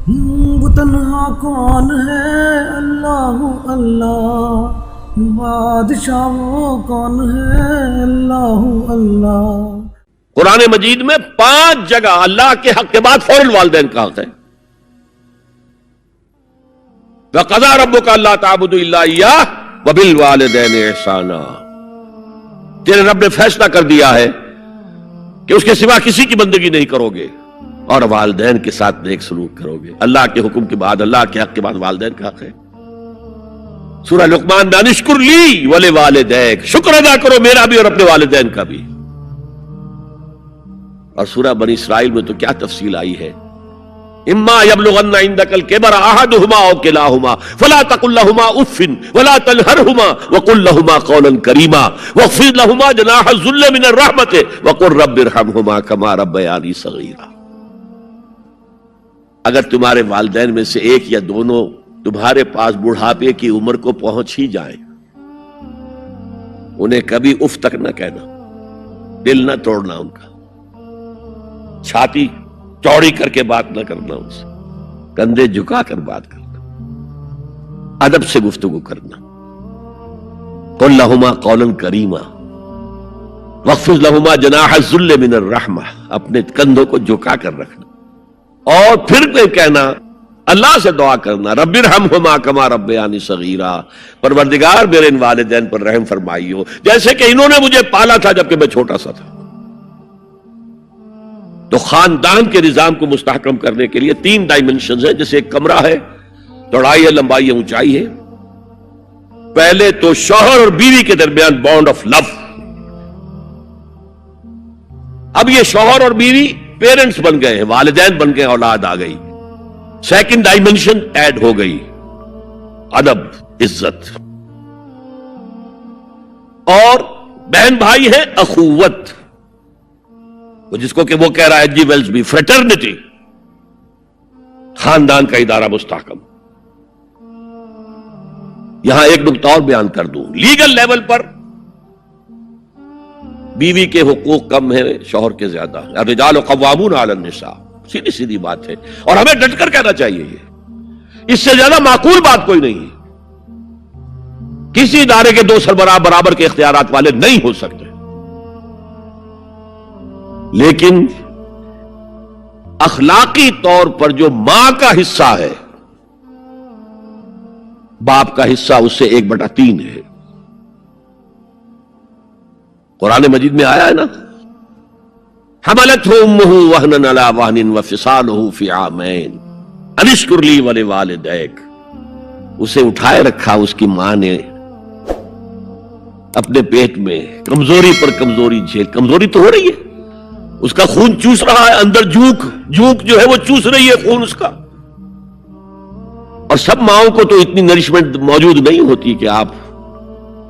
وہ تنہا کون ہے اللہ اللہ، بادشاہ وہ کون ہے اللہ اللہ۔ قرآن مجید میں 5 جگہ اللہ کے حق کے بعد فوراً والدین کا حق ہے۔ وَقَضَىٰ رَبُّكَ أَلَّا تَعْبُدُوا إِلَّا إِيَّاهُ وَبِالْوَالِدَيْنِ إِحْسَانًا، تیرے رب نے فیصلہ کر دیا ہے کہ اس کے سوا کسی کی بندگی نہیں کرو گے اور والدین کے ساتھ نیک سلوک کرو گے۔ اللہ کے حکم کے بعد، اللہ کے حق کے بعد والدین کا حق ہے۔ سورہ لقمان میں انشکر لی ولوالدیک، شکر ادا کرو میرا بھی اور اپنے والدین کا بھی۔ اور سورہ بنی اسرائیل میں تو کیا تفصیل آئی ہے، اما یبلغن عندک الکبر احدہما او کلاہما فلا تقل لهما اف ولا تنہرہما وقل لهما قولا کریما واخفض لهما جناح الذل من الرحمۃ وقل رب ارحمہما کما ربیانی صغیرا۔ اگر تمہارے والدین میں سے ایک یا دونوں تمہارے پاس بڑھاپے کی عمر کو پہنچ ہی جائیں، انہیں کبھی اف تک نہ کہنا، دل نہ توڑنا ان کا، چھاتی چوڑی کر کے بات نہ کرنا، ان سے کندھے جھکا کر بات کرنا، ادب سے گفتگو کرنا۔ قل لهما قولا کریما واخفض لهما جناح الذل من الرحمہ، اپنے کندھوں کو جھکا کر رکھنا، اور پھر کہنا، اللہ سے دعا کرنا، رب ارحمہما کما ربیانی صغیرا، پروردگار میرے ان والدین پر رحم فرمائیو جیسے کہ انہوں نے مجھے پالا تھا جبکہ میں چھوٹا سا تھا۔ تو خاندان کے نظام کو مستحکم کرنے کے لیے 3 ڈائمنشنز ہیں، جیسے ایک کمرہ ہے، چوڑائی ہے، لمبائی ہے، اونچائی ہے۔ پہلے تو شوہر اور بیوی کے درمیان بانڈ آف لو، اب یہ شوہر اور بیوی پیرنٹس بن گئے ہیں، والدین بن گئے، اولاد آ گئی۔ سیکنڈ ڈائمنشن ایڈ ہو گئی، ادب، عزت، اور بہن بھائی ہے اخوت، جس کو کہ وہ کہہ رہا ہے جی ویلز بھی فریٹرنٹی، خاندان کا ادارہ مستحکم۔ یہاں ایک نقطہ اور بیان کر دوں، لیگل لیول پر بیوی کے حقوق کم ہیں شوہر کے زیادہ، الرجال قوامون علی النساء، سیدھی سیدھی بات ہے، اور ہمیں ڈٹ کر کہنا چاہیے، یہ اس سے زیادہ معقول بات کوئی نہیں ہے۔ کسی ادارے کے 2 سربراہ برابر کے اختیارات والے نہیں ہو سکتے، لیکن اخلاقی طور پر جو ماں کا حصہ ہے، باپ کا حصہ اس سے 1/3 ہے۔ قرآن مجید میں آیا ہے نا، حملتہ امہ وہنا علی وہن وفصالہ فی عامین ان اشکر لی ولوالدیک، اسے اٹھائے رکھا اس کی ماں نے اپنے پیٹ میں، کمزوری پر کمزوری جھیل، کمزوری تو ہو رہی ہے، اس کا خون چوس رہا ہے، اندر جھوک جو ہے وہ چوس رہی ہے خون اس کا، اور سب ماؤں کو تو اتنی نرشمنٹ موجود نہیں ہوتی کہ آپ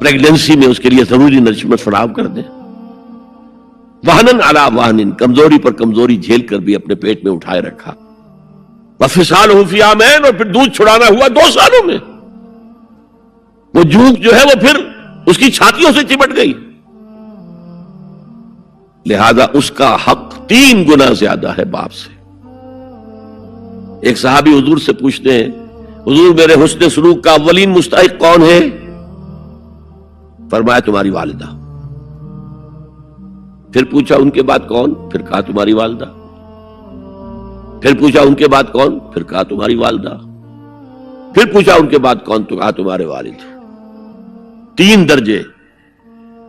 پریگننسی میں اس کے لیے ضروری نرشمنٹ فراہم کر دیں۔ وہنن علی وہن، کمزوری پر کمزوری جھیل کر بھی اپنے پیٹ میں اٹھائے رکھا، وفصالہ فی عامین، اور پھر دودھ چھڑانا ہوا 2 سالوں میں، وہ جھوک جو ہے وہ پھر اس کی چھاتیوں سے چمٹ گئی، لہذا اس کا حق 3 گنا زیادہ ہے باپ سے۔ ایک صحابی حضور سے پوچھتے ہیں، حضور میرے حسن سلوک کا اولین مستحق کون ہے؟ فرمایا تمہاری والدہ۔ پھر پوچھا ان کے بعد کون؟ پھر کہا تمہاری والدہ۔ پھر پوچھا ان کے بعد کون؟ پھر کہا تمہاری والدہ۔ پھر پوچھا ان کے بعد کون؟ تو کہا تمہارے والد۔ 3 درجے،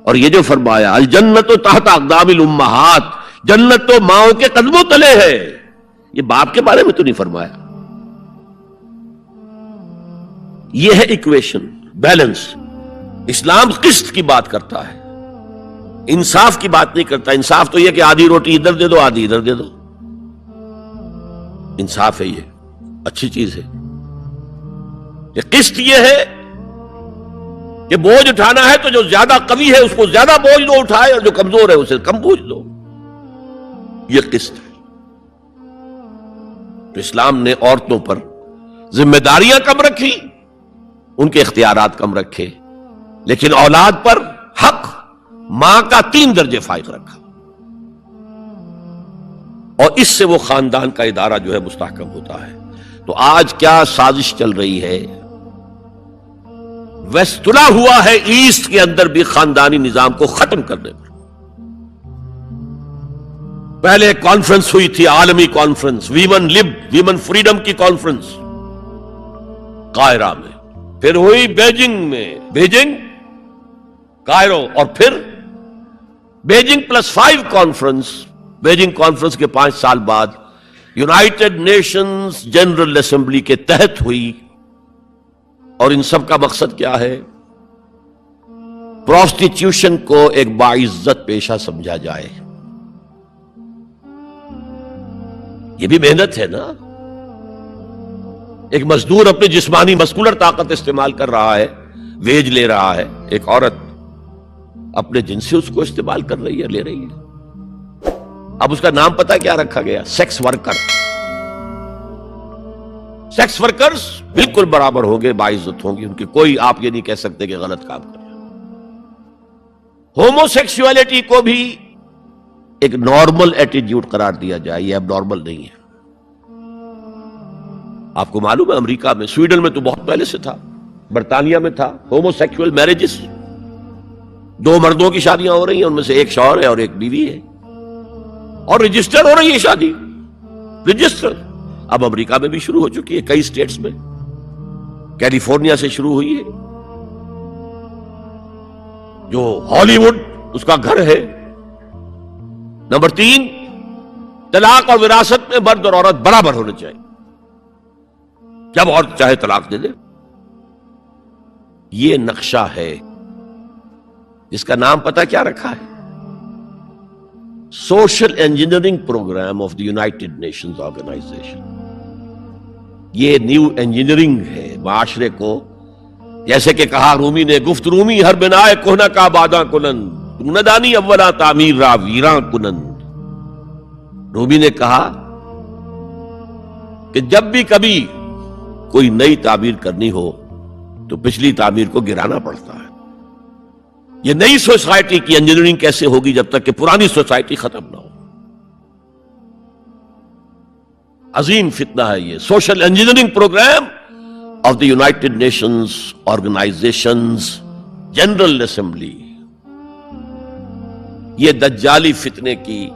اور یہ جو فرمایا الجنت تحت اقدام الامہات، جنت تو ماؤں کے قدموں تلے ہے، یہ باپ کے بارے میں تو نہیں فرمایا۔ یہ ہے ایکویشن، بیلنس۔ اسلام قسط کی بات کرتا ہے، انصاف کی بات نہیں کرتا۔ انصاف تو یہ کہ آدھی روٹی ادھر دے دو، آدھی ادھر دے دو، انصاف ہے، یہ اچھی چیز ہے۔ یہ قسط یہ ہے کہ بوجھ اٹھانا ہے تو جو زیادہ قوی ہے اس کو زیادہ بوجھ دو اٹھائے، اور جو کمزور ہے اسے کم بوجھ دو، یہ قسط ہے۔ تو اسلام نے عورتوں پر ذمہ داریاں کم رکھی، ان کے اختیارات کم رکھے، لیکن اولاد پر حق ماں کا 3 درجے فائق رکھا، اور اس سے وہ خاندان کا ادارہ جو ہے مستحکم ہوتا ہے۔ تو آج کیا سازش چل رہی ہے؟ ویسٹ تلا ہوا ہے ایسٹ کے اندر بھی خاندانی نظام کو ختم کرنے پر. پہلے ایک کانفرنس ہوئی تھی، عالمی کانفرنس، ویمن فریڈم کی کانفرنس قاہرہ میں، پھر ہوئی بیجنگ کائرو، اور پھر بیجنگ +5 کانفرنس. بیجنگ کانفرنس کے 5 سال بعد یونائٹڈ نیشنز جنرل اسمبلی کے تحت ہوئی. اور ان سب کا مقصد کیا ہے؟ پروسٹیٹیوشن کو ایک باعزت پیشہ سمجھا جائے. یہ بھی محنت ہے نا. ایک مزدور اپنی جسمانی مسکولر طاقت استعمال کر رہا ہے، ویج لے رہا ہے. ایک عورت اپنے جن سے اس کو استعمال کر رہی ہے، لے رہی ہے. اب اس کا نام پتہ کیا رکھا گیا؟ Sex worker. سیکس ورکرز بالکل برابر ہوں گے، باعزت ہوں گی. ان کی کوئی آپ یہ نہیں کہہ سکتے کہ غلط کام کر رہے ہیں. ہومو سیکسولیٹی کو بھی ایک نارمل ایٹیٹیوڈ قرار دیا جائے، یہ اب نارمل نہیں ہے. آپ کو معلوم ہے امریکہ میں، سویڈن میں تو بہت پہلے سے تھا، برطانیہ میں تھا، ہومو سیکسول میرجز. 2 مردوں کی شادیاں ہو رہی ہیں، ان میں سے ایک شوہر ہے اور ایک بیوی ہے، اور رجسٹر ہو رہی ہے شادی، رجسٹر. اب امریکہ میں بھی شروع ہو چکی ہے، کئی سٹیٹس میں. کیلیفورنیا سے شروع ہوئی ہے، جو ہالی ووڈ اس کا گھر ہے. نمبر 3، طلاق اور وراثت میں مرد اور عورت برابر ہونے چاہیے. جب عورت چاہے طلاق دے دے. یہ نقشہ ہے جس کا نام پتہ کیا رکھا ہے؟ Social engineering programme of the United Nations organisation. یہ نیو انجینئرنگ ہے معاشرے کو. جیسے کہ کہا رومی نے، گفت رومی ہر بنائے کوہنا کا باداں کنن، ندانی اولا تعمیر را ویراں کنن. رومی نے کہا کہ جب بھی کبھی کوئی نئی تعمیر کرنی ہو تو پچھلی تعمیر کو گرانا پڑتا ہے. یہ نئی سوسائٹی کی انجینئرنگ کیسے ہوگی جب تک کہ پرانی سوسائٹی ختم نہ ہو؟ عظیم فتنہ ہے یہ social engineering programme of the United Nations organisations general assembly. یہ دجالی فتنے کی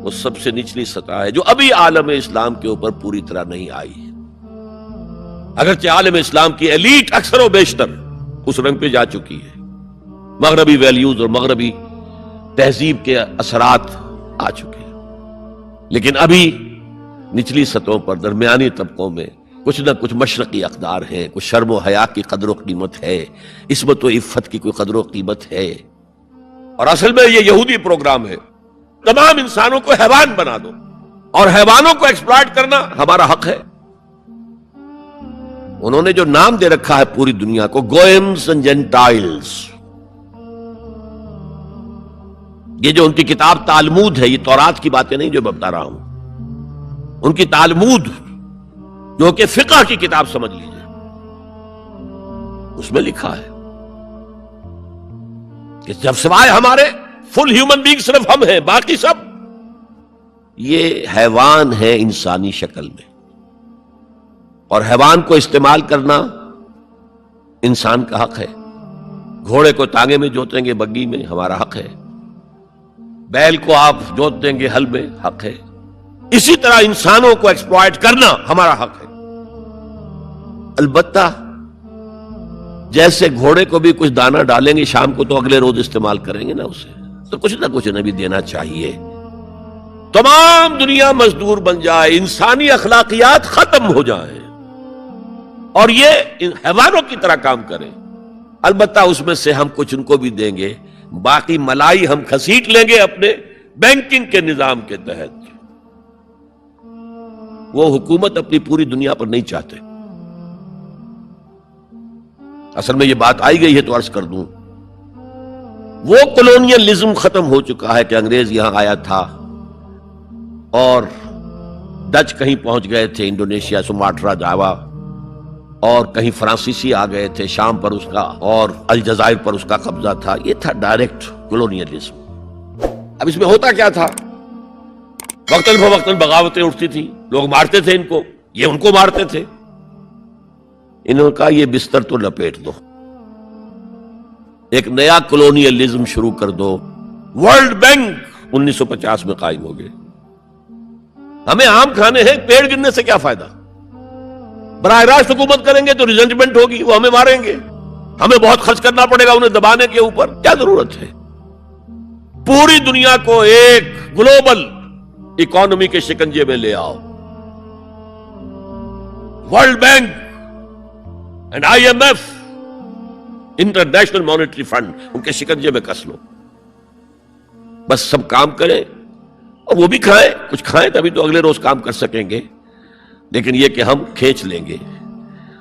وہ سب سے نچلی سطح ہے جو ابھی عالم اسلام کے اوپر پوری طرح نہیں آئی. اگرچہ عالم اسلام کی ایلیٹ اکثر و بیشتر اس رنگ پہ جا چکی ہے، مغربی ویلیوز اور مغربی تہذیب کے اثرات آ چکے ہیں، لیکن ابھی نچلی سطحوں پر درمیانی طبقوں میں کچھ نہ کچھ مشرقی اقدار ہیں، کچھ شرم و حیا کی قدر و قیمت ہے، عصمت و عفت کی کوئی قدر و قیمت ہے. اور اصل میں یہ یہودی پروگرام ہے، تمام انسانوں کو حیوان بنا دو، اور حیوانوں کو ایکسپلائٹ کرنا ہمارا حق ہے. انہوں نے جو نام دے رکھا ہے پوری دنیا کو، گوئمز اینڈ جینٹائلز. یہ جو ان کی کتاب تالمود ہے، یہ تورات کی باتیں نہیں جو میں بتا رہا ہوں، ان کی تالمود جو کہ فقہ کی کتاب سمجھ لیجیے، اس میں لکھا ہے کہ جب سوائے ہمارے فل ہیومن بینگ صرف ہم ہیں، باقی سب یہ حیوان ہے انسانی شکل میں. اور حیوان کو استعمال کرنا انسان کا حق ہے. گھوڑے کو تانگے میں جوتیں گے بگی میں، ہمارا حق ہے. بیل کو آپ جوت دیں گے ہل میں، حق ہے. اسی طرح انسانوں کو ایکسپلائٹ کرنا ہمارا حق ہے. البتہ جیسے گھوڑے کو بھی کچھ دانہ ڈالیں گے شام کو تو اگلے روز استعمال کریں گے نا اسے، تو کچھ نہ کچھ انہیں بھی دینا چاہیے. تمام دنیا مزدور بن جائے، انسانی اخلاقیات ختم ہو جائیں اور یہ حیوانوں کی طرح کام کریں. البتہ اس میں سے ہم کچھ ان کو بھی دیں گے، باقی ملائی ہم کھسیٹ لیں گے اپنے بینکنگ کے نظام کے تحت. وہ حکومت اپنی پوری دنیا پر نہیں چاہتے. اصل میں یہ بات آئی گئی ہے تو عرض کر دوں، وہ کولونیلزم ختم ہو چکا ہے کہ انگریز یہاں آیا تھا اور ڈچ کہیں پہنچ گئے تھے، انڈونیشیا، سماٹرا، جاوا، اور کہیں فرانسیسی آ گئے تھے، شام پر اس کا اور الجزائر پر اس کا قبضہ تھا. یہ تھا ڈائریکٹ کولونیلزم. اب اس میں ہوتا کیا تھا؟ وقتاً فوقتاً بغاوتیں اٹھتی تھیں، لوگ مارتے تھے ان کو، یہ ان کو مارتے تھے. انہوں نے کہا یہ بستر تو لپیٹ دو, ایک نیا کولونیلزم شروع کر دو. ورلڈ بینک 1950 میں قائم ہو گئے. ہمیں آم کھانے ہیں, پیڑ گرنے سے کیا فائدہ؟ براہ راست حکومت کریں گے تو ریزنٹمنٹ ہوگی, وہ ہمیں ماریں گے, ہمیں بہت خرچ کرنا پڑے گا انہیں دبانے کے اوپر. کیا ضرورت ہے؟ پوری دنیا کو ایک گلوبل اکانومی کے شکنجے میں لے آؤ. World Bank and IMF, International Monetary Fund, ان کے شکنجے میں کس لو. بس سب کام کریں اور وہ بھی کھائیں, کچھ کھائیں تبھی تو اگلے روز کام کر سکیں گے. لیکن یہ کہ ہم کھینچ لیں گے.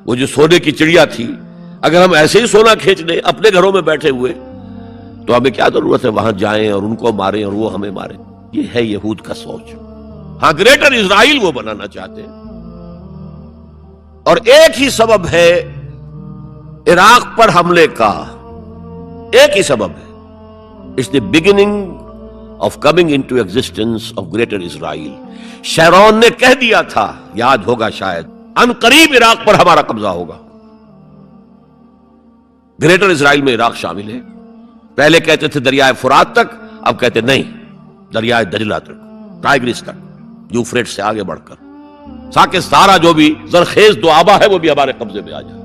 وہ جو سونے کی چڑیا تھی, اگر ہم ایسے ہی سونا کھینچ لیں اپنے گھروں میں بیٹھے ہوئے, تو ہمیں کیا ضرورت ہے وہاں جائیں اور ان کو ماریں اور وہ ہمیں ماریں. یہ ہے یہود کا سوچ. ہاں, گریٹر اسرائیل وہ بنانا چاہتے ہیں, اور ایک ہی سبب ہے عراق پر حملے کا, ایک ہی سبب ہے. It's the beginning of coming into existence of greater Israel. Sharon نے کہہ دیا تھا, یاد ہوگا شاید, ان قریب عراق پر ہمارا قبضہ ہوگا. گریٹر اسرائیل میں عراق شامل ہے. پہلے کہتے تھے دریائے فرات تک, اب کہتے نہیں دریائے دجلہ تک, ٹائگرس تک, یوفریٹ سے آگے بڑھ کر تاکہ سارا جو بھی زرخیز دوآبا ہے وہ بھی ہمارے قبضے میں آ جائے.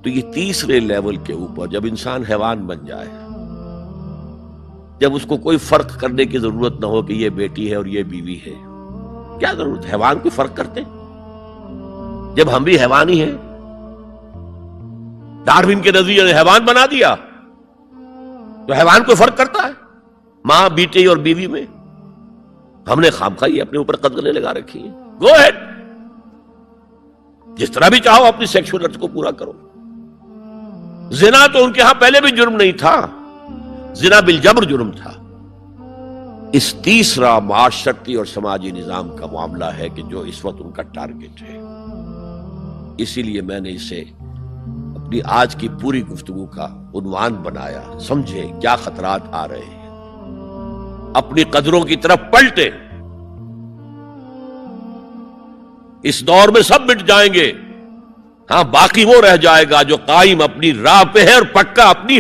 تو یہ تیسرے لیول کے اوپر جب انسان حیوان بن جائے, جب اس کو کوئی فرق کرنے کی ضرورت نہ ہو کہ یہ بیٹی ہے اور یہ بیوی ہے, کیا ضرورت ہے؟ حیوان کوئی فرق کرتے جب ہم بھی حیوان ہی ہیں. ڈارون کے نظریے نے حیوان بنا دیا, تو حیوان کوئی فرق کرتا ہے ماں بیٹی اور بیوی میں؟ ہم نے خامخواہ اپنے اوپر قدغنیں لگا رکھی ہیں. گو ہیڈ, جس طرح بھی چاہو اپنی سیکشول ارتھ کو پورا کرو. زنا تو ان کے ہاں پہلے بھی جرم نہیں تھا, زنا بالجبر جرم تھا. اس تیسرا معاشرتی اور سماجی نظام کا معاملہ ہے کہ جو اس وقت ان کا ٹارگٹ ہے. اسی لیے میں نے اسے اپنی آج کی پوری گفتگو کا عنوان بنایا. سمجھے کیا خطرات آ رہے ہیں, اپنی قدروں کی طرف پلٹے. اس دور میں سب مٹ جائیں گے, ہاں باقی وہ رہ جائے گا جو قائم اپنی راہ پہ ہے اور پکا اپنی